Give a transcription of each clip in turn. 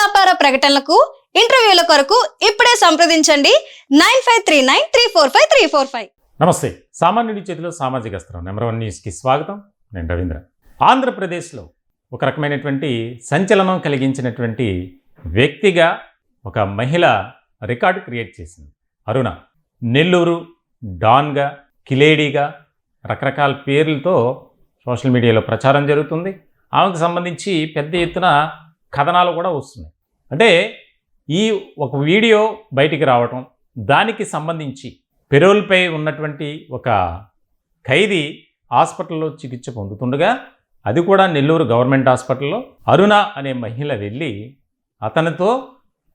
వ్యాపార ప్రకటనలకు ఇంటర్వ్యూల కొరకు ఇప్పుడే సంప్రదించండి 9539345345. నమస్తే. సామాన్యుడి చేతిలో సామాజిక అస్త్రం నెంబర్ 1 న్యూస్కి స్వాగతం. నేను రవీంద్ర. ఆంధ్రప్రదేశ్లో ఒక రకమైనటువంటి సంచలనం కలిగించినటువంటి వ్యక్తిగా ఒక మహిళ రికార్డు క్రియేట్ చేసింది. అరుణ నెల్లూరు డాన్గా, కిలేడీగా రకరకాల పేర్లతో సోషల్ మీడియాలో ప్రచారం జరుగుతుంది. ఆమెకు సంబంధించి పెద్ద ఎత్తున కథనాలు కూడా వస్తున్నాయి. అంటే ఈ ఒక వీడియో బయటికి రావటం, దానికి సంబంధించి పెరోల్పై ఉన్నటువంటి ఒక ఖైదీ హాస్పిటల్లో చికిత్స పొందుతుండగా, అది కూడా నెల్లూరు గవర్నమెంట్ హాస్పిటల్లో అరుణ అనే మహిళ వెళ్ళి అతనితో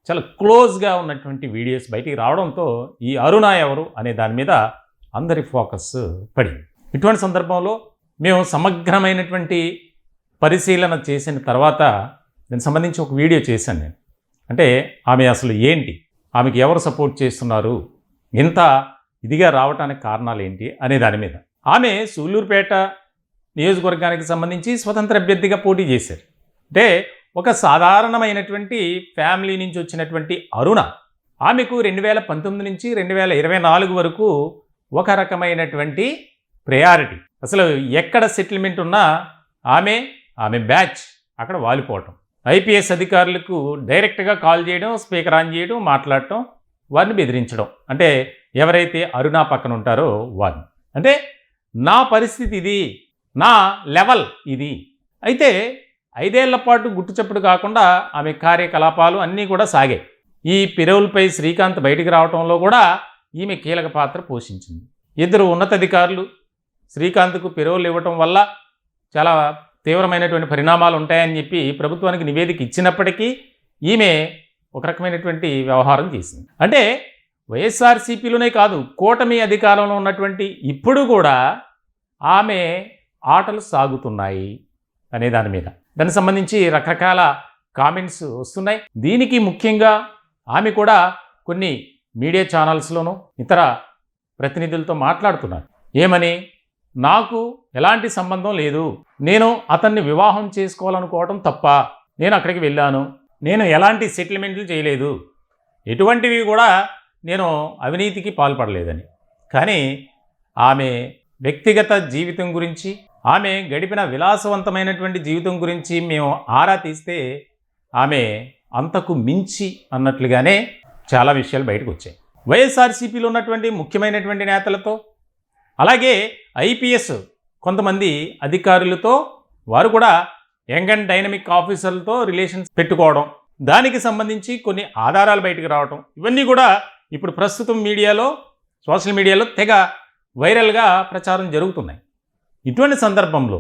చాలా క్లోజ్గా ఉన్నటువంటి వీడియోస్ బయటికి రావడంతో ఈ అరుణ ఎవరు అనే దాని మీద అందరి ఫోకస్ పడింది. ఇటువంటి సందర్భంలో మేము సమగ్రమైనటువంటి పరిశీలన చేసిన తర్వాత దీనికి సంబంధించి ఒక వీడియో చేశాను నేను. అంటే ఆమె అసలు ఏంటి, ఆమెకి ఎవరు సపోర్ట్ చేస్తున్నారు, ఇంత ఇదిగా రావడానికి కారణాలు ఏంటి అనే దాని మీద. ఆమె సూళ్ళూరుపేట నియోజకవర్గానికి సంబంధించి స్వతంత్ర అభ్యర్థిగా పోటీ చేశారు. అంటే ఒక సాధారణమైనటువంటి ఫ్యామిలీ నుంచి వచ్చినటువంటి అరుణ, ఆమెకు 2019 నుంచి 2024 వరకు ఒక రకమైనటువంటి ప్రయారిటీ. అసలు ఎక్కడ సెటిల్మెంట్ ఉన్నా ఆమె బ్యాచ్ అక్కడ వాలిపోవటం, ఐపీఎస్ అధికారులకు డైరెక్ట్గా కాల్ చేయడం, స్పీకర్ ఆన్ చేయడం, మాట్లాడటం, వారిని బెదిరించడం. అంటే ఎవరైతే అరుణ పక్కన ఉంటారో వారిని. అంటే నా పరిస్థితి ఇది, నా లెవెల్ ఇది. అయితే 5 ఏళ్ల పాటు గుట్టుచప్పుడు కాకుండా ఆమె కార్యకలాపాలు అన్నీ కూడా సాగాయి. ఈ పెరోల్పై శ్రీకాంత్ బయటికి రావడంలో కూడా ఈమె కీలక పాత్ర పోషించింది. 2 ఉన్నతాధికారులు శ్రీకాంత్కు పెరోల్ ఇవ్వటం వల్ల చాలా తీవ్రమైనటువంటి పరిణామాలు ఉంటాయని చెప్పి ప్రభుత్వానికి నివేదిక ఇచ్చినప్పటికీ ఈమె ఒక రకమైనటువంటి వ్యవహారం చేసింది. అంటే వైఎస్ఆర్సీపీలోనే కాదు, కూటమి అధికారంలో ఉన్నటువంటి ఇప్పుడు కూడా ఆమె ఆటలు సాగుతున్నాయి అనే దాని మీద, దానికి సంబంధించి రకరకాల కామెంట్స్ వస్తున్నాయి. దీనికి ముఖ్యంగా ఆమె కూడా కొన్ని మీడియా ఛానల్స్లోనూ ఇతర ప్రతినిధులతో మాట్లాడుతున్నారు. ఏమని, నాకు ఎలాంటి సంబంధం లేదు, నేను అతన్ని వివాహం చేసుకోవాలనుకోవటం తప్ప, నేను అక్కడికి వెళ్ళాను, నేను ఎలాంటి సెటిల్మెంట్లు చేయలేదు, ఎటువంటివి కూడా నేను అవినీతికి పాల్పడలేదని. కానీ ఆమె వ్యక్తిగత జీవితం గురించి, ఆమె గడిపిన విలాసవంతమైనటువంటి జీవితం గురించి మేము ఆరా తీస్తే ఆమె అంతకు మించి అన్నట్లుగానే చాలా విషయాలు బయటకు వచ్చాయి. వైఎస్ఆర్సీపీలో ఉన్నటువంటి ముఖ్యమైనటువంటి నేతలతో, అలాగే ఐపీఎస్ కొంతమంది అధికారులతో, వారు కూడా యంగ్ అండ్ డైనమిక్ ఆఫీసర్లతో రిలేషన్స్ పెట్టుకోవడం, దానికి సంబంధించి కొన్ని ఆధారాలు బయటకు రావడం, ఇవన్నీ కూడా ఇప్పుడు ప్రస్తుతం మీడియాలో, సోషల్ మీడియాలో తెగ వైరల్గా ప్రచారం జరుగుతున్నాయి. ఇటువంటి సందర్భంలో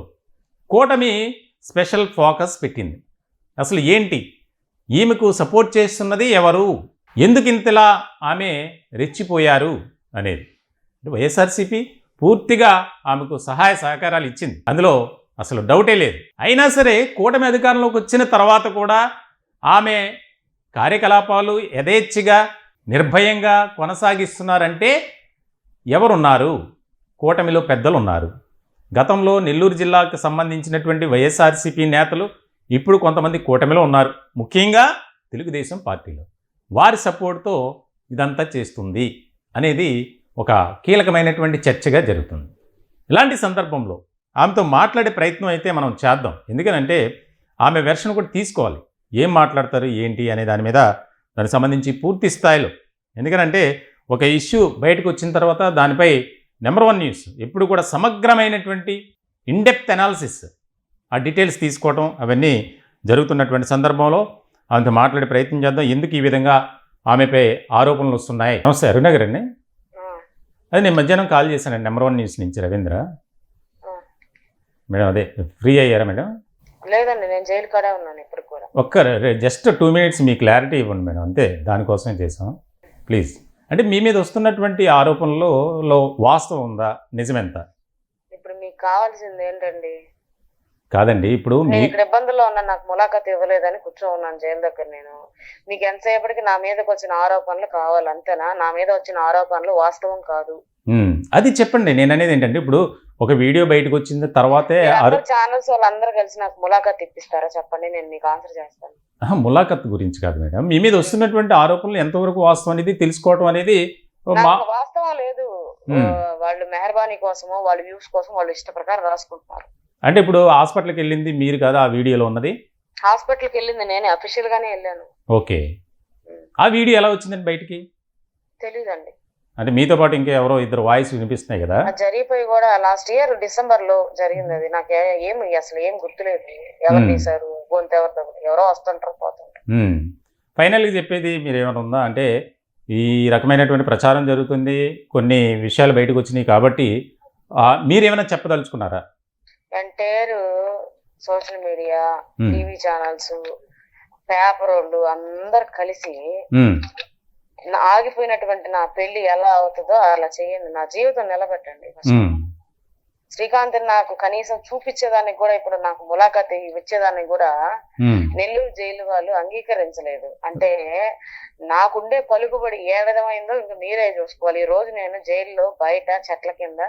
కూటమి స్పెషల్ ఫోకస్ పెట్టింది. అసలు ఏంటి, ఈమెకు సపోర్ట్ చేస్తున్నది ఎవరు, ఎందుకు ఇంతలా ఆమె రెచ్చిపోయారు అనేది. వైఎస్ఆర్సీపీ పూర్తిగా ఆమెకు సహాయ సహకారాలు ఇచ్చింది, అందులో అసలు డౌటే లేదు. అయినా సరే కూటమి అధికారంలోకి వచ్చిన తర్వాత కూడా ఆమె కార్యకలాపాలు యథేచ్ఛగా నిర్భయంగా కొనసాగిస్తున్నారంటే ఎవరున్నారు, కూటమిలో పెద్దలు ఉన్నారు. గతంలో నెల్లూరు జిల్లాకు సంబంధించినటువంటి వైఎస్ఆర్సీపీ నేతలు ఇప్పుడు కొంతమంది కూటమిలో ఉన్నారు, ముఖ్యంగా తెలుగుదేశం పార్టీలో. వారి సపోర్ట్తో ఇదంతా చేస్తుంది అనేది ఒక కీలకమైనటువంటి చర్చగా జరుగుతుంది. ఇలాంటి సందర్భంలో ఆమెతో మాట్లాడే ప్రయత్నం అయితే మనం చేద్దాం. ఎందుకనంటే ఆమె వెర్షన్ కూడా తీసుకోవాలి, ఏం మాట్లాడతారు ఏంటి అనే దాని మీద, దానికి సంబంధించి పూర్తి స్థాయిలో. ఎందుకనంటే ఒక ఇష్యూ బయటకు వచ్చిన తర్వాత దానిపై నెంబర్ 1 న్యూస్ ఎప్పుడు కూడా సమగ్రమైనటువంటి ఇన్డెప్త్ అనాలిసిస్, ఆ డీటెయిల్స్ తీసుకోవడం అవన్నీ జరుగుతున్నటువంటి సందర్భంలో ఆమెతో మాట్లాడే ప్రయత్నం చేద్దాం. ఎందుకు ఈ విధంగా ఆమెపై ఆరోపణలు వస్తున్నాయి. నమస్తే, అరుణ గారండి. అదే నేను మధ్యాహ్నం కాల్ చేశానండి నెంబర్ 1 న్యూస్ నుంచి, రవీంద్ర మేడం. అదే ఫ్రీ అయ్యారా మేడం? లేదండి, నేను జైలు కాడే ఉన్నాను ఇప్పుడు కూడా. జస్ట్ 2 మినిట్స్ మీ క్లారిటీ ఇవ్వండి మేడం, అంతే, దానికోసమే చేసాం ప్లీజ్. అంటే మీ మీద వస్తున్నటువంటి ఆరోపణలలో వాస్తవం ఉందా, నిజమెంత? ఇప్పుడు మీకు కావాల్సింది ఏంటండి? కాదండి, ఇప్పుడు నేను ఇక్కడ ఇబ్బందుల్లో ఉన్నా, నాకు ములాఖాత్ ఇవ్వలేదని కూర్చో ఉన్నాను జైలు దగ్గర. నేను మీకు ఎంతసేపటికి నా మీదకి వచ్చిన ఆరోపణలు కావాలి అంతేనా? నా మీద వచ్చిన ఆరోపణలు వాస్తవం కాదు. అది చెప్పండి. నేను అనేది ఏంటంటే, ఇప్పుడు ఒక వీడియో బయటకు వచ్చిన తర్వాతే ఛానల్స్ వాళ్ళందరూ కలిసి నాకు ములాఖాత్ ఇప్పిస్తారా చెప్పండి, నేను మీకు ఆన్సర్ చేస్తాను. ములాఖత్ గురించి కాదు మేడం, మీ మీద వస్తున్నటువంటి ఆరోపణలు ఎంతవరకు వాస్తవం అనేది తెలుసుకోవటం అనేది నాకు వాస్తవం లేదు. వాళ్ళు మెహర్బానీ కోసమో వాళ్ళ వ్యూస్ కోసం వాళ్ళు ఇష్ట ప్రకారం రాసుకుంటున్నారు. అంటే ఇప్పుడు హాస్పిటల్కి వెళ్ళింది మీరు కదా ఆ వీడియోలో ఉన్నది? హాస్పిటల్కి వెళ్ళింది నేనే, అఫీషియల్ గానే వెళ్ళాను. ఓకే, ఆ వీడియో ఎలా వచ్చిందండి బయటికి? తెలీదండి. అంటే మీతో పాటు ఇంకా ఎవరో ఇద్దరు వాయిస్ వినిపిస్తున్నాయి కదా? అది జరిగిపోయి కూడా లాస్ట్ ఇయర్ డిసెంబర్ లో జరిగింది. అది నాకు అసలు ఏం గుర్తులేదు. ఎవరు తీశారు, గొంతు ఎవరో వస్తుంటారు పోతుంటారు. ఫైనల్గా చెప్పేది మీరు ఏమైనా ఉందా? అంటే ఈ రకమైనటువంటి ప్రచారం జరుగుతుంది, కొన్ని విషయాలు బయటకు వచ్చినాయి కాబట్టి మీరేమైనా చెప్పదలుచుకున్నారా? Entire social media, TV channels, paper వాళ్ళు అందరు కలిసి ఆగిపోయినటువంటి నా పెళ్లి ఎలా అవుతుందో అలా చేయండి, నా జీవితం నిలబెట్టండి. శ్రీకాంత్ నాకు కనీసం చూపించేదానికి కూడా, ఇప్పుడు నాకు ములాఖత్ ఇచ్చేదానికి కూడా నెల్లూరు జైలు వాళ్ళు అంగీకరించలేదు. అంటే నాకుండే పలుకుబడి ఏ విధమైందో ఇంక మీరే చూసుకోవాలి. ఈ రోజు నేను జైల్లో బయట చెట్ల కింద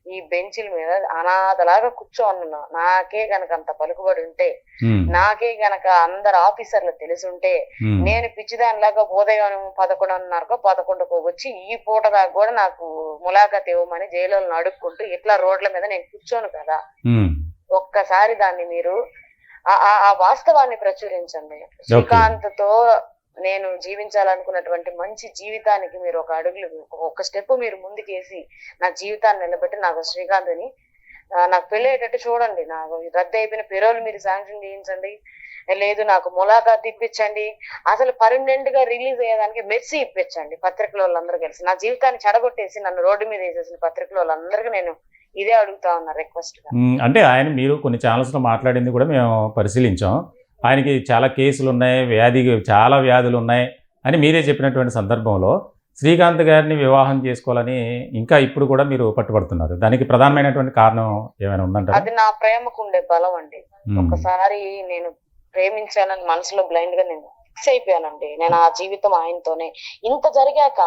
ఈ బెంచీల మీద అనాథలాగా కూర్చోనున్నా. నాకే గనక అంత పలుకుబడి ఉంటే, నాకే గనక అందరు ఆఫీసర్లు తెలిసి ఉంటే, నేను పిచ్చిదానిలాగా ఉదయం 11:30కో 11కో వచ్చి ఈ పూట దాకా కూడా నాకు ములాఖత్ ఇవ్వమని జైలులను అడుక్కుంటూ ఇట్లా రోడ్ల మీద నేను కూర్చోను కదా. ఒక్కసారి దాన్ని మీరు ఆ వాస్తవాన్ని ప్రచురించండి. శ్రీకాంత్ తో నేను జీవించాలనుకున్నటువంటి మంచి జీవితానికి మీరు ఒక స్టెప్ మీరు ముందుకేసి నా జీవితాన్ని నిలబెట్టి నాకు శ్రీకాంత్ని నాకు పెళ్ళేటట్టు చూడండి. నాకు రద్దు అయిపోయిన పెరోలు మీరు శాంక్షన్ చేయించండి, లేదు నాకు ములాఖాత్ ఇప్పించండి, అసలు పర్మనెంట్ గా రిలీజ్ అయ్యేదానికి మెర్సీ ఇప్పించండి. పత్రికల వాళ్ళందరూ కలిసి నా జీవితాన్ని చెడగొట్టేసి నన్ను రోడ్డు మీద వేసేసిన పత్రికల వాళ్ళందరికీ నేను ఇదే అడుగుతా ఉన్నా, రిక్వెస్ట్ గా. అంటే ఆయన మీరు కొన్ని ఛానల్స్ లో మాట్లాడింది కూడా మేము పరిశీలించాం. ఆయనకి చాలా కేసులు ఉన్నాయి, చాలా వ్యాధులు ఉన్నాయి అని మీరే చెప్పినటువంటి సందర్భంలో శ్రీకాంత్ గారిని వివాహం చేసుకోవాలని ఇంకా ఇప్పుడు కూడా మీరు పట్టుబడుతున్నారు. దానికి ప్రధానమైనటువంటి కారణం ఏమైనా ఉందంటారా? అది నా ప్రేమకు ఉండే బలం అండి. ఒకసారి నేను ప్రేమించానని మనసులో బ్లైండ్ గా నేను ఫిక్స్ అయిపోయానండి. నేను ఆ జీవితం ఆయనతోనే. ఇంత జరిగాక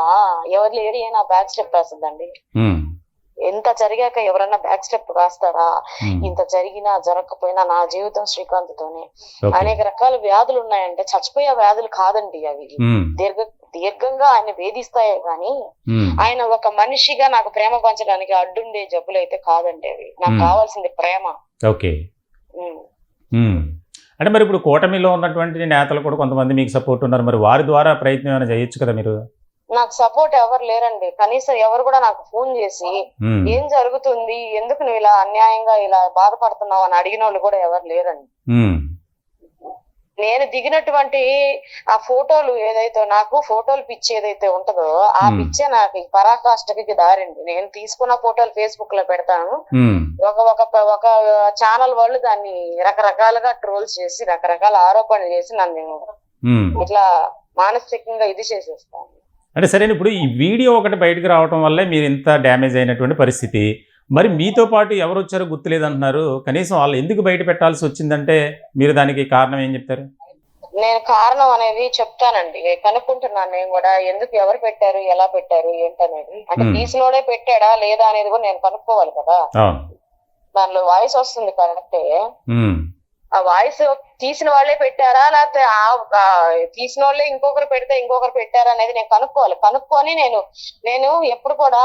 ఎవరు లేడీ అయినా బ్యాక్ స్టెప్ వేస్తుందండి. ఎంత జరిగాక ఎవరన్నా బ్యాక్ స్టెప్ వేస్తారా? ఇంత జరిగినా జరగకపోయినా నా జీవితం శ్రీకాంత్ తోనే. అనేక రకాల వ్యాధులు ఉన్నాయంటే చచ్చిపోయే వ్యాధులు కాదండి అవి, దీర్ఘంగా ఆయన వేధిస్తాయే గాని ఆయన ఒక మనిషిగా నాకు ప్రేమ పంచడానికి అడ్డుండే జబ్బులు అయితే కాదండి అవి. నాకు కావాల్సింది ప్రేమ. ఓకే, అంటే మరి ఇప్పుడు కూటమిలో ఉన్నటువంటి నేతలు కూడా కొంతమంది మీకు సపోర్ట్ ఉన్నారు, మరి వారి ద్వారా ప్రయత్నం ఏమైనా చేయొచ్చు కదా మీరు? నాకు సపోర్ట్ ఎవరు లేరండి. కనీసం ఎవరు కూడా నాకు ఫోన్ చేసి ఏం జరుగుతుంది, ఎందుకు నువ్వు ఇలా అన్యాయంగా ఇలా బాధపడుతున్నావు అని అడిగిన వాళ్ళు కూడా ఎవరు లేరండి. నేను దిగినటువంటి ఆ ఫోటోలు ఏదైతే, నాకు ఫోటోలు పిచ్చి ఏదైతే ఉంటుందో ఆ పిచ్చే నాకు పరాకాష్ఠకి దారింది. నేను తీసుకున్న ఫోటోలు ఫేస్బుక్ లో పెడతాను. ఒక ఛానల్ వాళ్ళు దాన్ని రకరకాలుగా ట్రోల్స్ చేసి రకరకాల ఆరోపణలు చేసి నన్ను ఇట్లా మానసికంగా ఇది చేసేస్తాను. అంటే సరే, ఇప్పుడు ఈ వీడియో ఒకటి బయటకు రావడం వల్లే మీరు ఇంత డ్యామేజ్ అయినటువంటి పరిస్థితి. మరి మీతో పాటు ఎవరు వచ్చారో గుర్తులేదంటున్నారు, కనీసం వాళ్ళు ఎందుకు బయట పెట్టాల్సి వచ్చిందంటే మీరు దానికి కారణం ఏం చెప్తారు? నేను కారణం అనేది చెప్తానండి, కనుక్కుంటున్నాను నేను కూడా. ఎందుకు, ఎవరు పెట్టారు, ఎలా పెట్టారు, ఏంటనేది. అంటే తీసినోడే పెట్టాడా లేదా అనేది కూడా నేను కనుక్కోవాలి కదా. దానిలో వాయిస్ వస్తుంది కరెక్టే. ఆ వాయిస్ తీసిన వాళ్ళే పెట్టారా లేకపోతే తీసిన వాళ్ళే ఇంకొకరు పెడితే ఇంకొకరు పెట్టారా అనేది నేను కనుక్కొని నేను ఎప్పుడు కూడా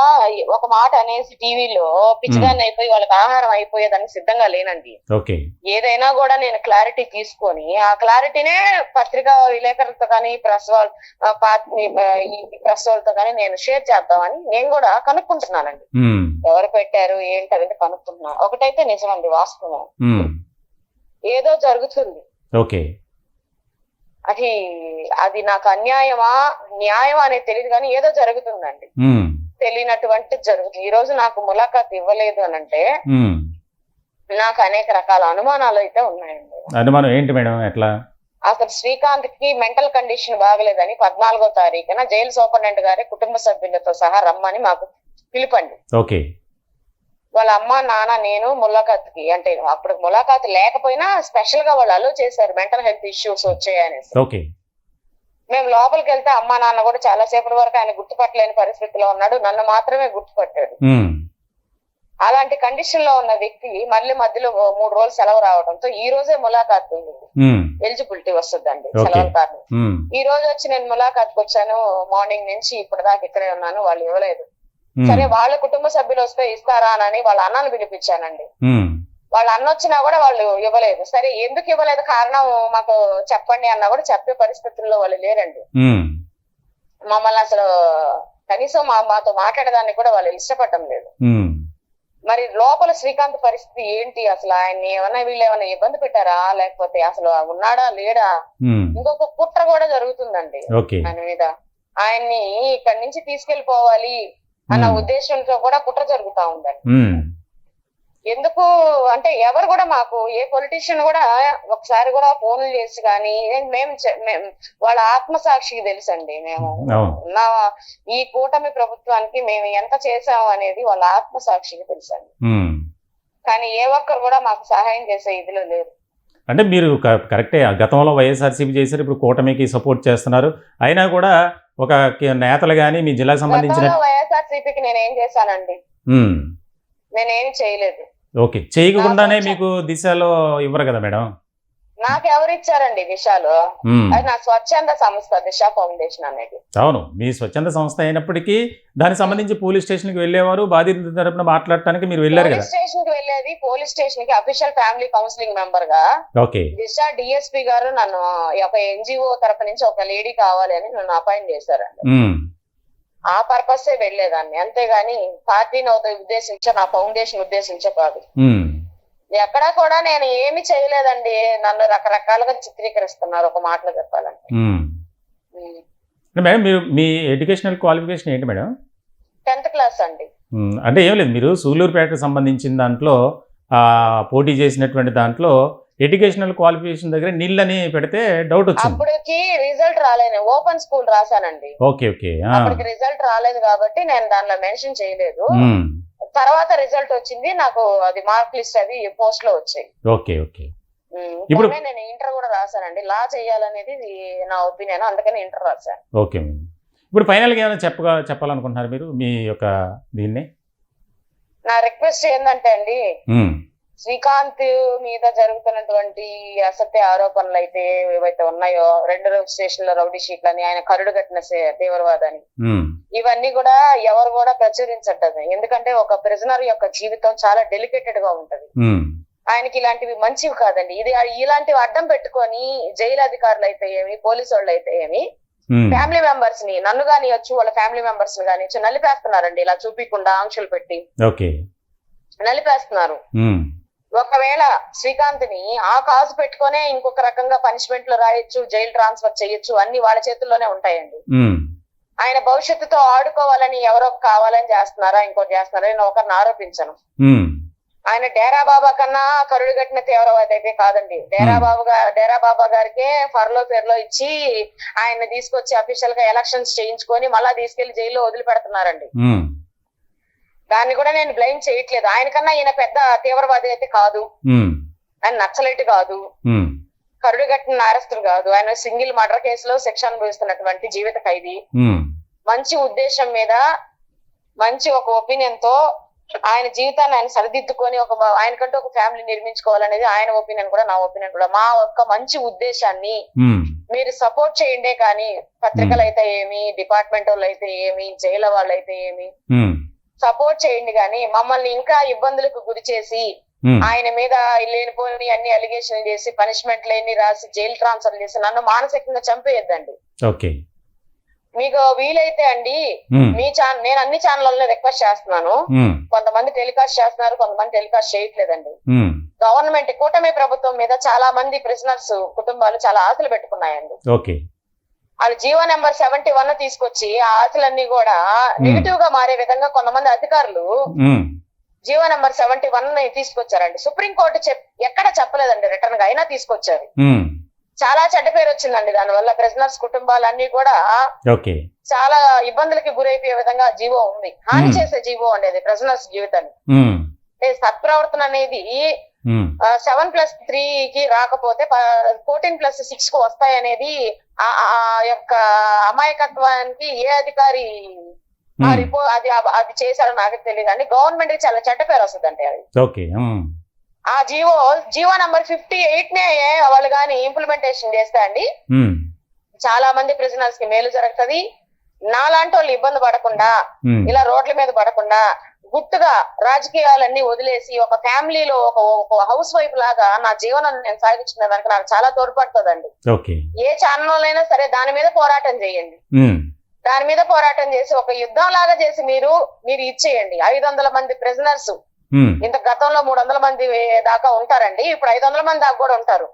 ఒక మాట అనేసి టీవీలో పిచ్చిదాన్ని అయిపోయి వాళ్ళకి ఆహారం అయిపోయేదానికి సిద్ధంగా లేనండి. ఏదైనా కూడా నేను క్లారిటీ తీసుకొని ఆ క్లారిటీనే పత్రికా విలేకరులతో కానీ ప్రెస్ వాళ్ళతో కానీ నేను షేర్ చేద్దామని నేను కూడా కనుక్కుంటున్నానండి. ఎవరు పెట్టారు ఏంటనేది కనుక్కుంటున్నా. ఒకటైతే నిజమండి, వాస్తవం, ఏదో జరుగుతుంది. అది నాకు అన్యాయమా న్యాయమా అనేది తెలియదు కానీ ఏదో జరుగుతుందండి. తెలియనటువంటి జరుగుతుంది. ఈ రోజు నాకు ములాఖాత్ ఇవ్వలేదు అని అంటే నాకు అనేక రకాల అనుమానాలు అయితే ఉన్నాయండి. అనుమానం ఏంటి మేడం? ఎట్లా? అసలు శ్రీకాంత్ కి మెంటల్ కండిషన్ బాగలేదని 14వ తారీఖున జైలు సూపరింటెండెంట్ గారి కుటుంబ సభ్యులతో సహా రమ్మని మాకు పిలుపండి. వాళ్ళ అమ్మ నాన్న నేను ములాఖాత్కి, అంటే అప్పుడు ములాఖాత్ లేకపోయినా స్పెషల్ గా వాళ్ళు అలో చేశారు మెంటల్ హెల్త్ ఇష్యూస్ వచ్చాయనేసి. మేము లోపలికి వెళ్తే అమ్మ నాన్న కూడా చాలా సేపటి వరకు ఆయన గుర్తుపట్టలేని పరిస్థితిలో ఉన్నాడు. నన్ను మాత్రమే గుర్తుపట్టాడు. అలాంటి కండిషన్ లో ఉన్న వ్యక్తి మళ్ళీ మధ్యలో 3 రోజులు సెలవు రావడంతో ఈ రోజే ములాఖాత్ ఎలిజిబిలిటీ వస్తుందండి సెలవు కారణం. ఈ రోజు వచ్చి నేను ములాఖాత్కి వచ్చాను, మార్నింగ్ నుంచి ఇప్పుడు దాకా ఇక్కడే ఉన్నాను, వాళ్ళు ఇవ్వలేదు. సరే వాళ్ళ కుటుంబ సభ్యులు వస్తే ఇస్తారా అని వాళ్ళ అన్నను పిలిపించానండి. వాళ్ళ అన్న వచ్చినా కూడా వాళ్ళు ఇవ్వలేదు. సరే ఎందుకు ఇవ్వలేదు కారణం మాకు చెప్పండి అన్నా కూడా చెప్పే పరిస్థితుల్లో వాళ్ళు లేరండి. మమ్మల్ని అసలు కనీసం మాతో మాట్లాడడానికి కూడా వాళ్ళు ఇష్టపడటం లేదు. మరి లోపల శ్రీకాంత్ పరిస్థితి ఏంటి, అసలు ఆయన్ని వీళ్ళు ఏమైనా ఇబ్బంది పెట్టారా, లేకపోతే అసలు ఉన్నాడా లేడా, ఇంకొక కుట్ర కూడా జరుగుతుందండి ఆయన మీద. ఆయన్ని ఇక్కడి నుంచి తీసుకెళ్లిపోవాలి అన్న ఉద్దేశంతో కూడా కుట్ర జరుగుతా ఉందండి. ఎందుకు అంటే ఎవరు కూడా మాకు ఏ పొలిటీషియన్ కూడా ఒకసారి కూడా ఫోన్లు చేసి కానీ మేము వాళ్ళ ఆత్మసాక్షికి తెలుసండి. మేము ఉన్న ఈ కూటమి ప్రభుత్వానికి మేము ఎంత చేసాము అనేది వాళ్ళ ఆత్మసాక్షికి తెలుసండి. కానీ ఏ ఒక్కరు కూడా మాకు సహాయం చేసే ఇదిలో లేరు. అంటే మీరు కరెక్టే, గతంలో వైఎస్ఆర్సీపీ చేశారు, ఇప్పుడు కూటమికి సపోర్ట్ చేస్తున్నారు. అయినా కూడా ఒక నేతలు కానీ మీ జిల్లాకు సంబంధించిన వైఎస్ఆర్సీపీకి నేనేం చేశానండి, నేనేం చేయలేదు. ఓకే, చేయకుండానే మీకు దిశలో ఇవ్వరు కదా మేడం? నాకు ఎవరు ఇచ్చారండి దిశలో? అది నా స్వచ్ఛంద సంస్థ దిశ ఫౌండేషన్ అనేది. అవును, మీ స్వచ్ఛంద సంస్థ అయినప్పటికీ దానికి సంబంధించి పోలీస్ స్టేషన్ కి వెళ్ళేవారు, బాధితుల తరపున మాట్లాడటానికి మీరు వెళ్ళారు కదా? పోలీస్ స్టేషన్ కి వెళ్ళేది, పోలీస్ స్టేషన్ కి అఫీషియల్ ఫ్యామిలీ కౌన్సిలింగ్ మెంబర్ గా దిశ డిఎస్పీ గారు నన్ను ఒక ఎన్జిఓ తరపు నుంచి ఒక లేడీ కావాలి అని నన్ను అపాయింట్ చేశారండి. ఆ పర్పస్ వెళ్ళేదాన్ని, అంతేగాని పార్టీని ఉద్దేశించే నా ఫౌండేషన్ ఉద్దేశించే కాదు. ఎక్కడా కూడా నేను ఏమి చేయలేదండి. నన్ను రకరకాలుగా చిత్రీకరిస్తున్నారు ఒక మాటలో చెప్పాలంటే. మేడం మీరు మీ ఎడ్యుకేషనల్ క్వాలిఫికేషన్ ఏంటి మేడం? 10th క్లాస్ అండి. అంటే ఏం లేదు, మీరు సూళ్లూరుపేటకు సంబంధించిన దాంట్లో పోటీ చేసినటువంటి దాంట్లో ఎడ్యుకేషనల్ క్వాలిఫికేషన్ దగ్గర నీళ్ళని పెడితే డౌట్ వచ్చింది. అప్పటికి రిజల్ట్ రాలేదు, ఓపెన్ స్కూల్ రాశానండి. ఓకే ఓకే, అప్పటికి రిజల్ట్ రాలేదు కాబట్టి నేను దానిలో మెన్షన్ చేయలేదు. తర్వాత రిజల్ట్ వచ్చింది నాకు, అది మార్క్ లిస్ట్ అది పోస్ట్ లో వచ్చాయి. Okay okay. ఇప్పుడు నేను ఇంటర్ కూడా రాశానండి. లా చేయాలనేది నా ఒపీనియన్, అందుకని ఇంటర్ రాశాను. ఓకే, ఇప్పుడు ఫైనల్ గా ఏమైనా చెప్పాలనుకుంటున్నారు మీరు మీ యొక్క దీన్ని? నా రిక్వెస్ట్ ఏంటంటే అండి, శ్రీకాంత్ మీద జరుగుతున్నటువంటి అసత్య ఆరోపణలు అయితే ఏవైతే ఉన్నాయో, 2 స్టేషన్ల రౌడీ షీట్లని, ఆయన కరుడు కట్టిన తీవ్రవాదాన్ని, ఇవన్నీ కూడా ఎవరు కూడా ప్రచురించట్లేదు. ఎందుకంటే ఒక ప్రిజనర్ యొక్క జీవితం చాలా డెలికేటెడ్ గా ఉంటది. ఆయనకి ఇలాంటివి మంచివి కాదండి. ఇలాంటివి అడ్డం పెట్టుకొని జైలు అధికారులు అయితే ఏమి, పోలీసు వాళ్ళు అయితే ఏమి, ఫ్యామిలీ మెంబర్స్ ని, నన్ను కానియొచ్చు, వాళ్ళ ఫ్యామిలీ మెంబర్స్ ని కానియొచ్చు నలిపేస్తున్నారండి. ఇలా చూపించకుండా ఆంక్షలు పెట్టి నలిపేస్తున్నారు. ఒకవేళ శ్రీకాంత్ ని ఆ కాజు పెట్టుకునే ఇంకొక రకంగా పనిష్మెంట్ లో రాయొచ్చు, జైలు ట్రాన్స్ఫర్ చేయొచ్చు, అన్ని వాళ్ళ చేతుల్లోనే ఉంటాయండి. ఆయన భవిష్యత్తుతో ఆడుకోవాలని ఎవరో కావాలని చేస్తున్నారా, ఇంకోటి చేస్తున్నారా, నేను ఒకరిని ఆరోపించను. ఆయన డేరా బాబా కన్నా కరుడు కట్టిన తీవ్రవాది అయితే కాదండి. డేరా బాబా గారికే ఫర్లో పేర్లో ఇచ్చి ఆయన తీసుకొచ్చి అఫీషియల్ గా ఎలక్షన్స్ చేయించుకొని మళ్ళా తీసుకెళ్లి జైల్లో వదిలిపెడుతున్నారండి. దాన్ని కూడా నేను బ్లైమ్ చేయట్లేదు. ఆయనకన్నా ఈయన పెద్ద తీవ్రవాది అయితే కాదు, ఆయన నక్సలైట్ కాదు, కరుడు కట్టిన నేరస్తుడు కాదు. ఆయన సింగిల్ మర్డర్ కేసులో శిక్ష అనుభవిస్తున్నటువంటి జీవిత ఖైదీ. మంచి ఉద్దేశం మీద, మంచి ఒక ఒపీనియన్ తో ఆయన జీవితాన్ని ఆయన సరిదిద్దుకొని ఆయనకంటూ ఒక ఫ్యామిలీ నిర్మించుకోవాలనేది ఆయన ఒపీనియన్ కూడా, నా ఒపీనియన్ కూడా. మా యొక్క మంచి ఉద్దేశాన్ని మీరు సపోర్ట్ చేయండే కానీ, పత్రికలు అయితే ఏమి, డిపార్ట్మెంట్ వాళ్ళు అయితే ఏమి, జైలు వాళ్ళు అయితే ఏమి, సపోర్ట్ చేయండి కానీ మమ్మల్ని ఇంకా ఇబ్బందులకు గురి చేసి ఆయన మీద లేనిపోని అన్ని అలిగేషన్లు చేసి పనిష్మెంట్ లేని రాసి జైలు ట్రాన్స్ఫర్ చేసి నన్ను మానసికంగా చంపేయద్దండి. మీకు వీలైతే అండి, మీ ఛానల్, నేను అన్ని ఛానళ్ళలో రిక్వెస్ట్ చేస్తున్నాను. కొంతమంది టెలికాస్ట్ చేస్తున్నారు, కొంతమంది టెలికాస్ట్ చేయట్లేదండి. గవర్నమెంట్ కూటమి ప్రభుత్వం మీద చాలా మంది ప్రిజనర్స్ కుటుంబాలు చాలా ఆశలు పెట్టుకున్నాయండి. వాళ్ళు జీవో నెంబర్ 71 తీసుకొచ్చి ఆ ఆశలన్నీ కూడా నెగిటివ్ గా మారే విధంగా కొంతమంది అధికారులు జీవో నెంబర్ 71 తీసుకొచ్చారండి. సుప్రీంకోర్టు ఎక్కడ చెప్పలేదండి రిటర్న్ గా, అయినా తీసుకొచ్చారు. చాలా చెడ్డ పేరు వచ్చిందండి దానివల్ల. ప్రిజనర్స్ కుటుంబాలన్నీ కూడా చాలా ఇబ్బందులకి గురైపోయే విధంగా జీవో ఉంది. హాని చేసే జీవో అనేది ప్రిజనర్స్ జీవితాన్ని. సత్ప్రవర్తన అనేది 7+3 కి రాకపోతే 14+6 కు వస్తాయనేది ఆ యొక్క అమాయకత్వానికి ఏ అధికారి ఆ రిపోర్ట్ అది చేశారో నాకు తెలియదు అండి. గవర్నమెంట్ కి చాలా చెడ్డ పేరు వస్తుంది అంటే అది. ఓకే. ఆ జీవో నంబర్ 58 నే వాళ్ళు కానీ ఇంప్లిమెంటేషన్ చేస్తే అండి చాలా మంది ప్రిజనర్స్ కి మేలు జరుగుతుంది. నాలాంటి వాళ్ళు ఇబ్బంది పడకుండా, ఇలా రోడ్ల మీద పడకుండా గుట్టుగా రాజకీయాలన్నీ వదిలేసి ఒక ఫ్యామిలీలో ఒక హౌస్ వైఫ్ లాగా నా జీవనాన్ని నేను సాగించిన దానికి నాకు చాలా తోడ్పడుతుందండి. ఏ ఛానల్ అయినా సరే దాని మీద పోరాటం చేయండి. దాని మీద పోరాటం చేసి ఒక యుద్ధం లాగా చేసి మీరు ఇచ్చేయండి. 500 మంది ప్రిజనర్స్, ఇంత గతంలో 300 మంది దాకా ఉంటారండి, ఇప్పుడు 500 మంది దాకా కూడా ఉంటారు.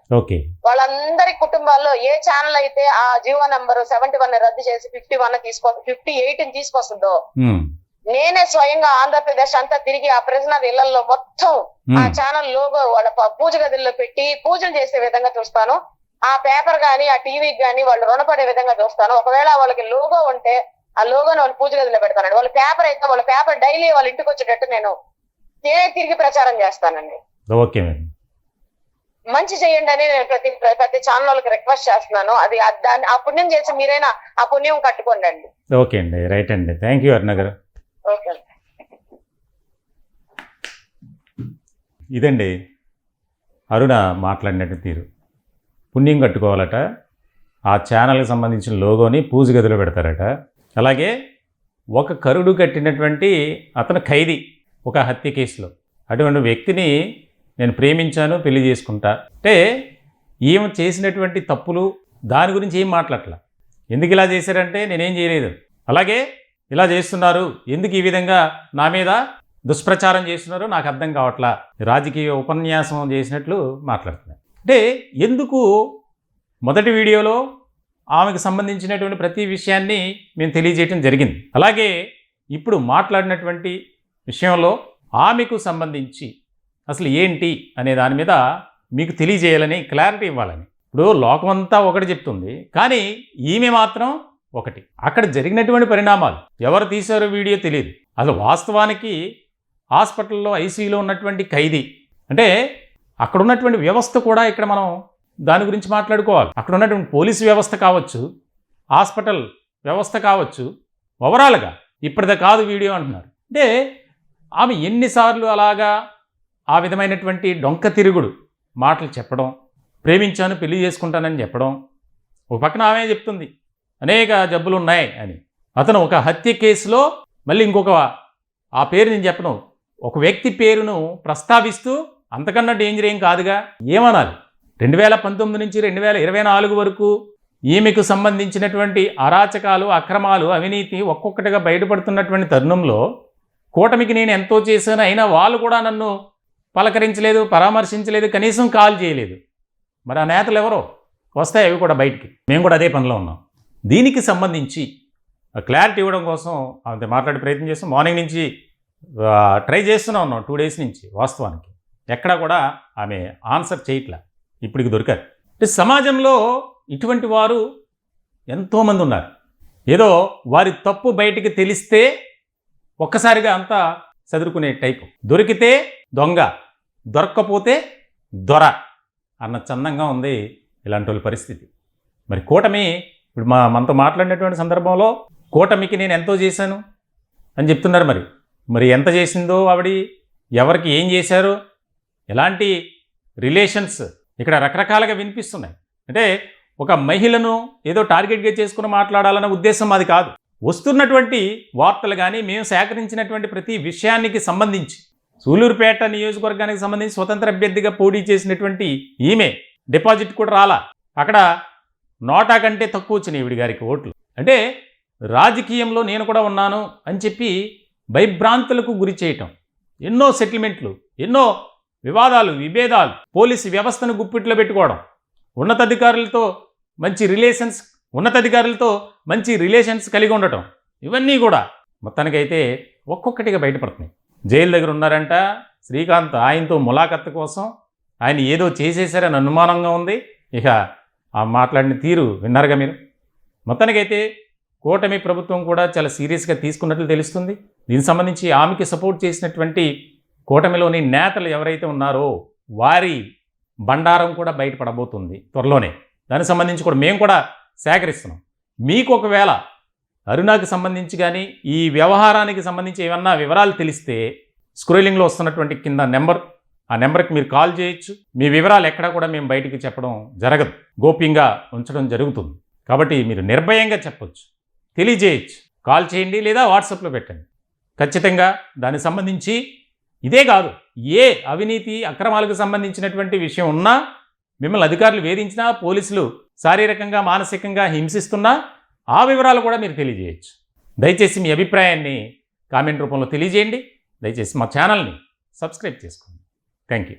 వాళ్ళందరి కుటుంబాల్లో ఏ ఛానల్ అయితే ఆ జీవో నంబర్ 71 రద్దు చేసి 58 తీసుకొస్తుందో నేనే స్వయంగా ఆంధ్రప్రదేశ్ అంతా తిరిగి ఆ ప్రిజనర్ ఇళ్లలో మొత్తం ఆ ఛానల్ లోగో వాళ్ళ పూజ గదుల్లో పెట్టి పూజలు చేసే విధంగా చూస్తాను. ఆ పేపర్ గాని ఆ టీవీకి గాని వాళ్ళు రుణపడే విధంగా చూస్తాను. ఒకవేళ వాళ్ళకి లోగో ఉంటే ఆ లోగోని వాళ్ళు పూజ గదిలో పెడతానండి. వాళ్ళ పేపర్ అయితే వాళ్ళ పేపర్ డైలీ వాళ్ళ ఇంటికి వచ్చేటట్టు నేనే తిరిగి ప్రచారం చేస్తానండి. మంచి చేయండి అని నేను ప్రతి ఛానల్ వాళ్ళకి రిక్వెస్ట్ చేస్తున్నాను. అది దాన్ని ఆ పుణ్యం చేసి మీరైనా ఆ పుణ్యం కట్టుకోండి అండి. ఓకే అండి, రైట్ అండి, థ్యాంక్ యూ అరుణ గారు. ఓకే. ఇదండి అరుణ మాట్లాడినట్టు తీరు. పుణ్యం కట్టుకోవాలట, ఆ ఛానల్కి సంబంధించిన లోగోని పూజ గదిలో పెడతారట. అలాగే ఒక కరుడు కట్టినటువంటి అతను ఖైదీ ఒక హత్య కేసులో, అటువంటి వ్యక్తిని నేను ప్రేమించాను, పెళ్లి చేసుకుంటా అంటే ఈమె చేసినటువంటి తప్పులు దాని గురించి ఏం మాట్లాడట్లా. ఎందుకు ఇలా చేశారంటే నేనేం చేయలేదు, అలాగే ఇలా చేస్తున్నారు, ఎందుకు ఈ విధంగా నా మీద దుష్ప్రచారం చేస్తున్నారు నాకు అర్థం కావట్లా, రాజకీయ ఉపన్యాసం చేసినట్లు మాట్లాడుతున్నారు. అంటే ఎందుకు మొదటి వీడియోలో ఆమెకు సంబంధించినటువంటి ప్రతి విషయాన్ని మేము తెలియజేయటం జరిగింది. అలాగే ఇప్పుడు మాట్లాడినటువంటి విషయంలో ఆమెకు సంబంధించి అసలు ఏంటి అనే దాని మీద మీకు తెలియజేయాలని, క్లారిటీ ఇవ్వాలని. ఇప్పుడు లోకమంతా ఒకటి చెప్తుంది, కానీ ఈమె మాత్రం ఒకటి. అక్కడ జరిగినటువంటి పరిణామాలు ఎవరు తీశారో వీడియో తెలియదు. అసలు వాస్తవానికి హాస్పిటల్లో ఐసీయూలో ఉన్నటువంటి ఖైదీ అంటే అక్కడ ఉన్నటువంటి వ్యవస్థ కూడా ఇక్కడ మనం దాని గురించి మాట్లాడుకోవాలి. అక్కడ ఉన్నటువంటి పోలీసు వ్యవస్థ కావచ్చు, హాస్పిటల్ వ్యవస్థ కావచ్చు, ఓవరాల్గా ఇప్పటిదా కాదు వీడియో అంటున్నారు. అంటే ఆమె ఎన్నిసార్లు అలాగా ఆ విధమైనటువంటి డొంక తిరుగుడు మాటలు చెప్పడం, ప్రేమించాను పెళ్లి చేసుకుంటానని చెప్పడం, ఒక పక్కన ఆమె చెప్తుంది అనేక జబ్బులు ఉన్నాయి అని. అతను ఒక హత్య కేసులో మళ్ళీ ఇంకొక ఆ పేరు నేను చెప్పను, ఒక వ్యక్తి పేరును ప్రస్తావిస్తూ అంతకన్నా డేంజర్ ఏం కాదుగా ఏమనాలి. 2019 నుంచి 2024 వరకు ఈమెకు సంబంధించినటువంటి అరాచకాలు, అక్రమాలు, అవినీతి ఒక్కొక్కటిగా బయటపడుతున్నటువంటి తరుణంలో కూటమికి నేను ఎంతో చేశాను, అయినా వాళ్ళు కూడా నన్ను పలకరించలేదు, పరామర్శించలేదు, కనీసం కాల్ చేయలేదు. మరి ఆ నేతలు ఎవరో వస్తాయి, అవి కూడా బయటికి. మేము కూడా అదే పనిలో ఉన్నాం. దీనికి సంబంధించి క్లారిటీ ఇవ్వడం కోసం అంతే మాట్లాడే ప్రయత్నం చేస్తాం. మార్నింగ్ నుంచి ట్రై చేస్తూనే ఉన్నాం, 2 డేస్ నుంచి. వాస్తవానికి ఎక్కడా కూడా ఆమె ఆన్సర్ చేయట్లే, ఇప్పటికి దొరికారు. అంటే సమాజంలో ఇటువంటి వారు ఎంతోమంది ఉన్నారు. ఏదో వారి తప్పు బయటికి తెలిస్తే ఒక్కసారిగా అంతా చదువుకునే టైపు. దొరికితే దొంగ, దొరక్కపోతే దొర అన్న చందంగా ఉంది ఇలాంటి వాళ్ళ పరిస్థితి. మరి కూటమి ఇప్పుడు మనతో మాట్లాడినటువంటి సందర్భంలో కూటమికి నేను ఎంతో చేశాను అని చెప్తున్నారు. మరి ఎంత చేసిందో ఆవిడ, ఎవరికి ఏం చేశారో, ఎలాంటి రిలేషన్స్ ఇక్కడ రకరకాలుగా వినిపిస్తున్నాయి. అంటే ఒక మహిళను ఏదో టార్గెట్గా చేసుకుని మాట్లాడాలన్న ఉద్దేశం అది కాదు. వస్తున్నటువంటి వార్తలు కానీ మేము సేకరించినటువంటి ప్రతి విషయానికి సంబంధించి సూలూరుపేట నియోజకవర్గానికి సంబంధించి స్వతంత్ర అభ్యర్థిగా పోటీ చేసినటువంటి ఈమె డిపాజిట్ కూడా రాలా. అక్కడ నోటా కంటే తక్కువ వచ్చినాయి ఈవిడి గారికి ఓట్లు. అంటే రాజకీయంలో నేను కూడా ఉన్నాను అని చెప్పి భయభ్రాంతులకు గురి చేయటం, ఎన్నో సెటిల్మెంట్లు, ఎన్నో వివాదాలు, విభేదాలు, పోలీసు వ్యవస్థను గుప్పిట్లో పెట్టుకోవడం, ఉన్నతాధికారులతో మంచి రిలేషన్స్ కలిగి ఉండటం, ఇవన్నీ కూడా మొత్తానికైతే ఒక్కొక్కటిగా బయటపడుతున్నాయి. జైలు దగ్గర ఉన్నారంట శ్రీకాంత్, ఆయనతో ములాఖత్తు కోసం ఆయన ఏదో చేసేశారని అనుమానంగా ఉంది. ఇక ఆ మాట్లాడిన తీరు విన్నారుగా మీరు. మొత్తానికైతే కూటమి ప్రభుత్వం కూడా చాలా సీరియస్గా తీసుకున్నట్లు తెలుస్తుంది. దీనికి సంబంధించి ఆమెకి సపోర్ట్ చేసినటువంటి కూటమిలోని నేతలు ఎవరైతే ఉన్నారో వారి బండారం కూడా బయటపడబోతుంది త్వరలోనే. దానికి సంబంధించి కూడా మేము కూడా సేకరిస్తున్నాం. మీకు ఒకవేళ అరుణాకి సంబంధించి కానీ ఈ వ్యవహారానికి సంబంధించి ఏమన్నా వివరాలు తెలిస్తే స్క్రోలింగ్లో వస్తున్నటువంటి కింద నెంబర్, ఆ నెంబర్కి మీరు కాల్ చేయొచ్చు. మీ వివరాలు ఎక్కడా కూడా మేము బయటికి చెప్పడం జరగదు, గోప్యంగా ఉంచడం జరుగుతుంది. కాబట్టి మీరు నిర్భయంగా చెప్పొచ్చు, తెలియజేయచ్చు. కాల్ చేయండి లేదా వాట్సాప్లో పెట్టండి. ఖచ్చితంగా దానికి సంబంధించి ఇదే కాదు, ఏ అవినీతి అక్రమాలకు సంబంధించినటువంటి విషయం ఉన్నా, మిమ్మల్ని అధికారులు వేధించినా, పోలీసులు శారీరకంగా మానసికంగా హింసిస్తున్నా ఆ వివరాలు కూడా మీరు తెలియజేయచ్చు. దయచేసి మీ అభిప్రాయాన్ని కామెంట్ రూపంలో తెలియజేయండి. దయచేసి మా ఛానల్ని సబ్స్క్రైబ్ చేసుకోండి. Thank you.